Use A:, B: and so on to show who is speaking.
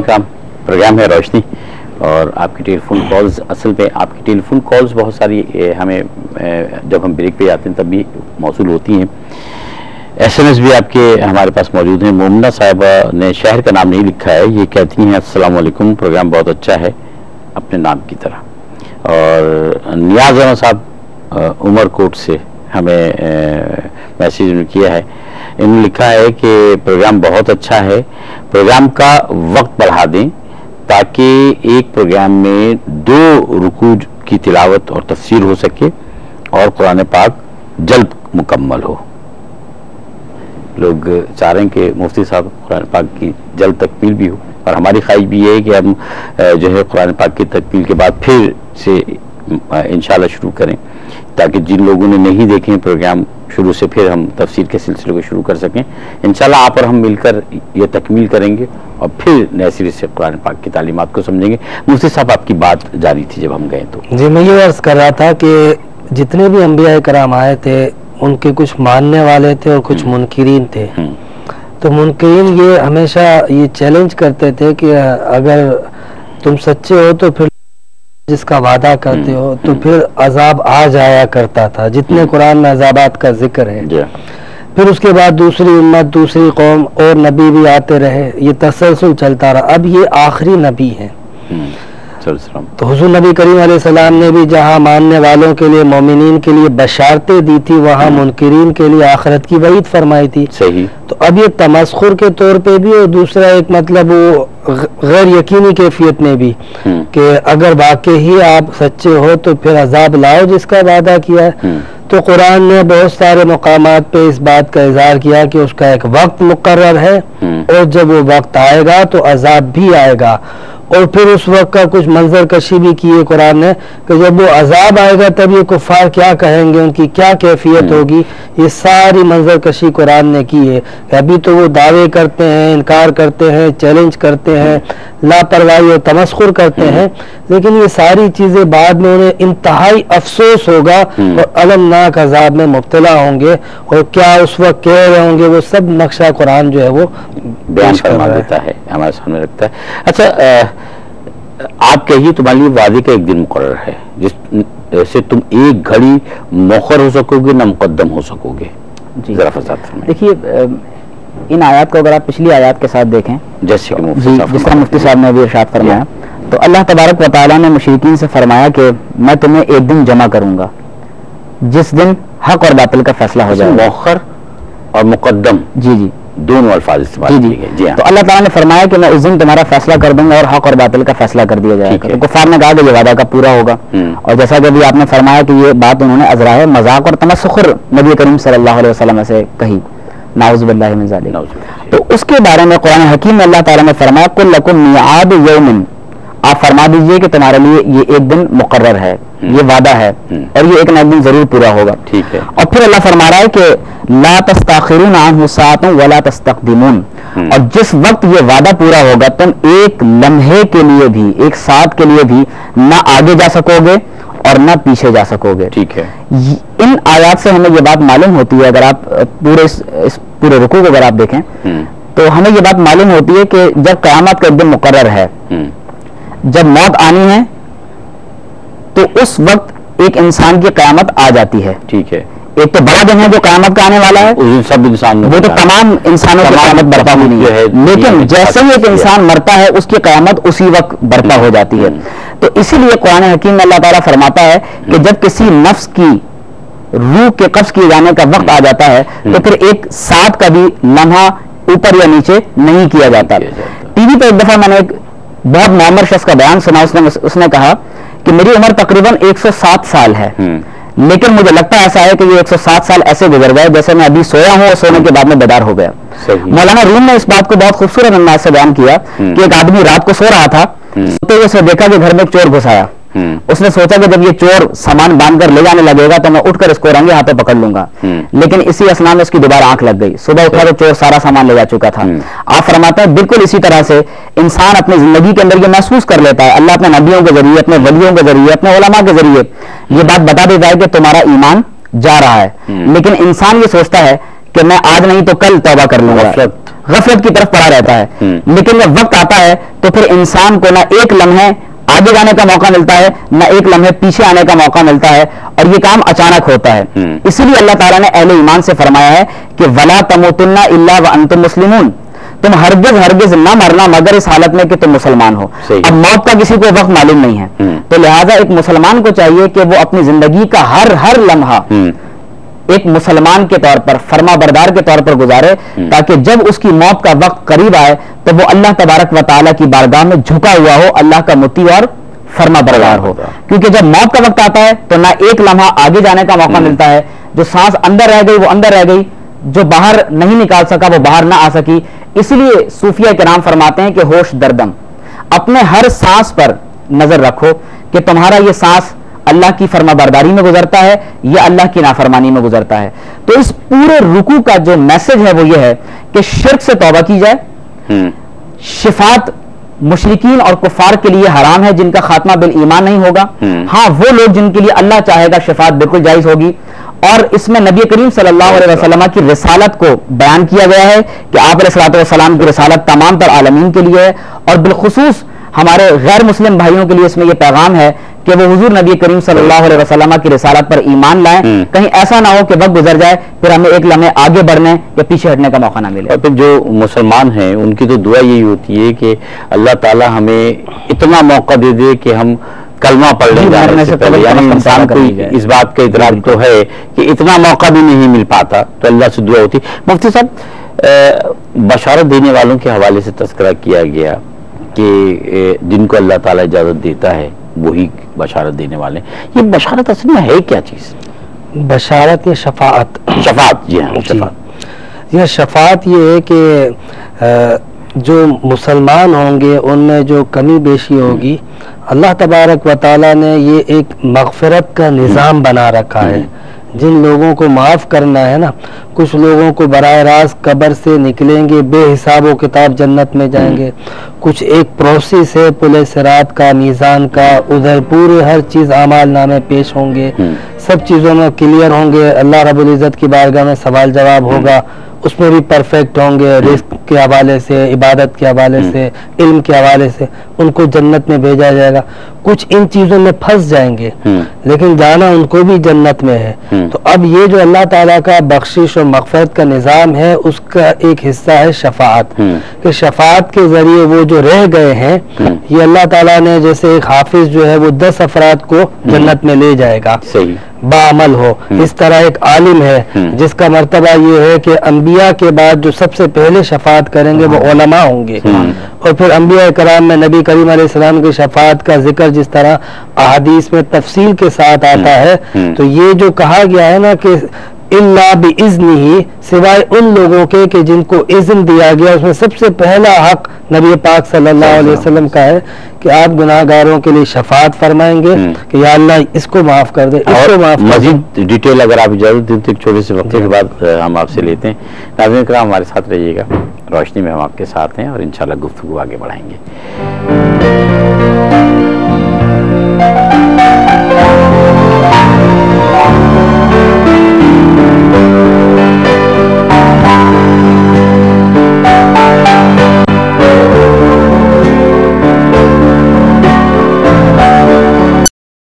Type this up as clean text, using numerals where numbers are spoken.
A: اکرام، programme ہے روشنی اور آپ کی ٹیلی فون کالز، اصل میں آپ کی ٹیلی فون کالز بہت ساری ہمیں جب ہم بریک پہ آتے ہیں تب بھی موصول ہوتی ہیں. ایس ایم ایس بھی آپ کے ہمارے پاس موجود ہیں. مومنہ صاحبہ نے شہر کا نام نہیں لکھا ہے، یہ کہتی ہیں السلام علیکم، پروگرام بہت اچھا ہے اپنے نام کی طرح. اور نیاز احمد صاحب عمر کوٹ سے ہمیں میسیج کیا ہے، انہوں نے لکھا ہے کہ پروگرام بہت اچھا ہے، پروگرام کا وقت بڑھا دیں تاکہ ایک پروگرام میں 2 رکوع کی تلاوت اور تفسیر ہو سکے اور قرآن پاک جلد مکمل ہو. لوگ چاہ رہے ہیں کہ مفتی صاحب قرآن پاک کی جلد تکمیل بھی ہو، اور ہماری خواہش بھی یہ ہے کہ ہم جو ہے قرآن پاک کی تکمیل کے بعد پھر سے انشاءاللہ شروع کریں، تاکہ جن لوگوں نے نہیں دیکھیں پروگرام شروع سے پھر ہم تفسیر کے سلسلے کو شروع کر سکیں. انشاءاللہ آپ اور ہم مل کر یہ تکمیل کریں گے اور پھر نئے سرے سے قرآن پاک کی تعلیمات کو سمجھیں گے. مفتی صاحب آپ کی بات جاری تھی جب ہم گئے تو.
B: جی میں یہ عرض کر رہا تھا کہ جتنے بھی انبیاء کرام آئے تھے ان کے کچھ ماننے والے تھے اور کچھ منکرین تھے. تو منکرین یہ ہمیشہ یہ چیلنج کرتے تھے کہ اگر تم سچے ہو تو پھر جس کا وعدہ کرتے ہو تو پھر عذاب آ جایا کرتا تھا، جتنے قرآن میں عذابات کا ذکر ہے. پھر اس کے بعد دوسری امت، دوسری قوم اور نبی بھی آتے رہے، یہ تسلسل چلتا رہا. اب یہ آخری نبی ہیں. تو حضور نبی کریم علیہ السلام نے بھی جہاں ماننے والوں کے لیے، مومنین کے لیے بشارتیں دی تھی، وہاں منکرین کے لیے آخرت کی وعید فرمائی تھی.
A: صحیح.
B: تو اب یہ تمسخر کے طور پہ بھی، اور دوسرا ایک مطلب وہ غیر یقینی کیفیت میں بھی کہ اگر واقعی ہی آپ سچے ہو تو پھر عذاب لاؤ جس کا وعدہ کیا ہے. تو قرآن نے بہت سارے مقامات پہ اس بات کا اظہار کیا کہ اس کا ایک وقت مقرر ہے، اور جب وہ وقت آئے گا تو عذاب بھی آئے گا. اور پھر اس وقت کا کچھ منظر کشی بھی کی ہے قرآن نے کہ جب وہ عذاب آئے گا تب یہ کفار کیا کہیں گے، ان کی کیا کیفیت ہوگی. یہ ساری منظر کشی قرآن نے کی ہے کہ ابھی تو وہ دعوے کرتے ہیں، انکار کرتے ہیں، چیلنج کرتے ہیں، لاپرواہی اور تمسخر کرتے ہیں، لیکن یہ ساری چیزیں بعد میں انہیں انتہائی افسوس ہوگا اور المناک عذاب میں مبتلا ہوں گے. اور کیا اس وقت کہہ رہے ہوں گے، وہ سب نقشہ قرآن جو ہے وہ
A: بیان فرما دیتا ہے، ہمارے سامنے رکھتا ہے. اچھا آپ کہیے تمہارے لیے وعدے کا ایک دن مقرر ہے جس سے تم ایک گھڑی مؤخر ہو سکو گے نہ مقدم ہو سکو گے.
C: جی
A: ذرا وضاحت فرمائیں.
C: دیکھیے ان آیات کو اگر آپ پچھلی آیات کے ساتھ دیکھیں،
A: جیسے کہ
C: جس طرح مفتی صاحب نے بھی ارشاد فرمایا، تو اللہ تبارک و تعالیٰ نے مشرکین سے فرمایا کہ میں تمہیں ایک دن جمع کروں گا جس دن حق اور باطل کا فیصلہ ہو جائے.
A: مؤخر اور مقدم
C: جی
A: دونوں الفاظ استعمال کیے گئے. جی ہاں.
C: تو اللہ تعالیٰ نے فرمایا کہ میں اس دن تمہارا فیصلہ کر دوں گا اور حق اور باطل کا فیصلہ کر دیا جائے گا. کفار نے کہا کہ یہ وعدہ کا پورا ہوگا، اور جیسا کہ ابھی آپ نے فرمایا کہ یہ بات انہوں نے ازراہ مذاق اور تمسخر نبی کریم صلی اللہ علیہ وسلم سے کہی، نعوذ باللہ من ذالک. تو اس کے بارے میں قرآن حکیم میں اللہ تعالیٰ نے فرمایا قل لکم میعاد یوم، آپ فرما دیجئے کہ تمہارے لیے یہ ایک دن مقرر ہے، یہ وعدہ ہے، اور یہ ایک نہ ایک دن ضرور پورا ہوگا. ٹھیک ہے. اور پھر اللہ فرما رہا ہے کہ لا تستاخرون عنہ ساعۃ ولا تستقدمون، اور جس وقت یہ وعدہ پورا ہوگا تم ایک لمحے کے لیے بھی، ایک ساتھ کے لیے بھی نہ آگے جا سکو گے اور نہ پیچھے جا سکو گے. ٹھیک ہے. ان آیات سے ہمیں یہ بات معلوم ہوتی ہے، اگر آپ پورے رکوع کو اگر آپ دیکھیں تو ہمیں یہ بات معلوم ہوتی ہے کہ جب قیامت کا ایک دن مقرر ہے، جب موت آنی ہے تو اس وقت ایک انسان کی قیامت آ جاتی ہے. ٹھیک ہے. ایک تو بڑا دن ہے جو قیامت کا آنے والا ہے،
A: سب انسان
C: وہ تو تمام انسانوں کی قیامت برپا ہونی ہے، لیکن جیسے ہی ایک انسان مرتا ہے اس کی قیامت اسی وقت برپا ہو جاتی ہے. تو اسی لیے قرآن حکیم میں اللہ تعالیٰ فرماتا ہے کہ جب کسی نفس کی روح کے قبض کیے جانے کا وقت آ جاتا ہے تو پھر ایک ساتھ کا بھی لمحہ اوپر یا نیچے نہیں کیا جاتا. ٹی وی پہ ایک دفعہ میں نے ایک بہت معمر شخص کا بیان سنا، اس نے کہا کہ میری عمر تقریباً 107 سال ہے، لیکن مجھے لگتا ایسا ہے کہ یہ 107 سال ایسے گزر گئے جیسے میں ابھی سویا ہوں اور سونے کے بعد میں بیدار ہو گیا. مولانا روم نے اس بات کو بہت خوبصورت انداز سے بیان کیا کہ ایک آدمی رات کو سو رہا تھا، سوتے ہوئے سے دیکھا کہ گھر میں ایک چور گھس آیا. اس نے سوچا کہ جب یہ چور سامان باندھ کر لے جانے لگے گا تو میں اٹھ کر اس کو رنگے ہاتھوں پکڑ لوں گا، لیکن اسی اسنا میں اس کی دوبارہ آنکھ لگ گئی. صبح اٹھا تو چور سارا سامان لے جا چکا تھا. آپ فرماتے ہیں بالکل اسی طرح سے انسان اپنی زندگی کے اندر یہ محسوس کر لیتا ہے، اللہ اپنے نبیوں کے ذریعے، اپنے ولیوں کے ذریعے، اپنے علماء کے ذریعے یہ بات بتا دیتا ہے کہ تمہارا ایمان جا رہا ہے، لیکن انسان یہ سوچتا ہے کہ میں آج نہیں تو کل توبہ کر لوں گا. غفلت کی طرف پڑا رہتا ہے. لیکن جب وقت آتا ہے تو پھر انسان کو نہ ایک لمحے آگے جانے کا موقع ملتا ہے نہ ایک لمحے پیچھے آنے کا موقع ملتا ہے, اور یہ کام اچانک ہوتا ہے. اسی لیے اللہ تعالیٰ نے اہل ایمان سے فرمایا ہے کہ وَلَا تَمُوتُنَّ إِلَّا وَأَنْتُمْ مُسْلِمُونَ, تم ہرگز نہ مرنا مگر اس حالت میں کہ تم مسلمان ہو. اب موت کا کسی کو وقت معلوم نہیں ہے, تو لہٰذا ایک مسلمان کو چاہیے کہ وہ اپنی زندگی کا ہر لمحہ ایک مسلمان کے طور پر, فرما بردار کے طور پر گزارے, تاکہ جب اس کی موت کا وقت قریب آئے تو وہ اللہ تبارک و تعالیٰ کی بارگاہ میں جھکا ہوا ہو, اللہ کا مطیع اور فرما بردار ہو. کیونکہ جب موت کا وقت آتا ہے تو نہ ایک لمحہ آگے جانے کا موقع ملتا ہے, جو سانس اندر رہ گئی وہ اندر رہ گئی, جو باہر نہیں نکال سکا وہ باہر نہ آ سکی. اس لیے صوفیہ کرام فرماتے ہیں کہ ہوش دردم, اپنے ہر سانس پر نظر رکھو کہ تمہارا یہ سانس اللہ کی فرما برداری میں گزرتا ہے یا اللہ کی نافرمانی میں گزرتا ہے. تو اس پورے رکوع کا جو میسج ہے وہ یہ ہے کہ شرک سے توبہ کی جائے, شفاعت مشرکین اور کفار کے لیے حرام ہے جن کا خاتمہ بالایمان نہیں ہوگا. ہاں وہ لوگ جن کے لیے اللہ چاہے گا شفاعت بالکل جائز ہوگی. اور اس میں نبی کریم صلی اللہ علیہ وسلم کی رسالت کو بیان کیا گیا ہے کہ آپ علیہ الصلوۃ والسلام کی رسالت تمام تر عالمین کے لیے ہے, اور بالخصوص ہمارے غیر مسلم بھائیوں کے لیے اس میں یہ پیغام ہے کہ وہ حضور نبی کریم صلی اللہ علیہ وسلم کی رسالت پر ایمان لائیں. کہیں ایسا نہ ہو کہ وقت گزر جائے پھر ہمیں ایک لمحے آگے بڑھنے یا پیچھے ہٹنے کا موقع نہ ملے.
A: اور پھر جو مسلمان ہیں ان کی تو دعا یہی ہوتی ہے کہ اللہ تعالیٰ ہمیں اتنا موقع دے دے کہ ہم کلمہ پڑھ لیں جانے سے پہلے. یعنی انسان کو اس بات کا ادراک تو ہے کہ اتنا موقع بھی نہیں مل پاتا, تو اللہ سے دعا ہوتی. مفتی صاحب, بشارت دینے والوں کے حوالے سے تذکرہ کیا گیا کہ جن کو اللہ تعالیٰ اجازت دیتا ہے وہی بشارت دینے والے. یہ بشارت اصل میں ہے کیا چیز؟
B: بشارت یا شفاعت؟
A: شفاعت, جی ہاں شفاعت.
B: یہ شفاعت یہ ہے کہ جو مسلمان ہوں گے ان میں جو کمی بیشی ہوگی, اللہ تبارک و تعالیٰ نے یہ ایک مغفرت کا نظام بنا رکھا ہے. جن لوگوں کو معاف کرنا ہے نا, کچھ لوگوں کو براہ راست قبر سے نکلیں گے بے حساب و کتاب جنت میں جائیں گے. کچھ ایک پروسیس ہے پل صراط کا, میزان کا, ادھر پورے ہر چیز اعمال نامے پیش ہوں گے, سب چیزوں میں کلیئر ہوں گے, اللہ رب العزت کی بارگاہ میں سوال جواب ہوگا, اس میں بھی پرفیکٹ ہوں گے, رزق کے حوالے سے, عبادت کے حوالے سے, علم کے حوالے سے ان کو جنت میں بھیجا جائے گا. کچھ ان چیزوں میں پھنس جائیں گے لیکن جانا ان کو بھی جنت میں ہے. تو اب یہ جو اللہ تعالیٰ کا بخشش اور مغفرت کا نظام ہے اس کا ایک حصہ ہے شفاعت, کہ شفاعت کے ذریعے وہ جو رہ گئے ہیں یہ اللہ تعالیٰ نے, جیسے ایک حافظ جو ہے وہ 10 افراد کو جنت میں لے جائے گا باعمل ہو, اس طرح ایک عالم ہے جس کا مرتبہ یہ ہے کہ انبیاء کے بعد جو سب سے پہلے شفاعت کریں گے وہ علماء ہوں گے. اور پھر انبیاء کرام میں نبی کریم علیہ السلام کی شفاعت کا ذکر جس طرح احادیث میں تفصیل کے ساتھ آتا ہے, تو یہ جو کہا گیا ہے نا کہ الا باذنہ, سوائے ان لوگوں کے کہ جن کو اذن دیا گیا, اس میں سب سے پہلا حق نبی پاک صلی اللہ علیہ وسلم کا ہے کہ آپ گناہ گاروں کے لیے شفاعت فرمائیں گے کہ یا اللہ اس کو معاف کر دے, اس کو معاف کر دے.
A: مزید ڈیٹیل اگر آپ اجازت دیں تو ایک چھوٹے سے وقفے کے بعد ہم آپ سے لیتے ہیں. ناظرین کرام ہمارے ساتھ رہیے گا, روشنی میں ہم آپ کے ساتھ ہیں اور انشاءاللہ گفتگو آگے بڑھائیں گے.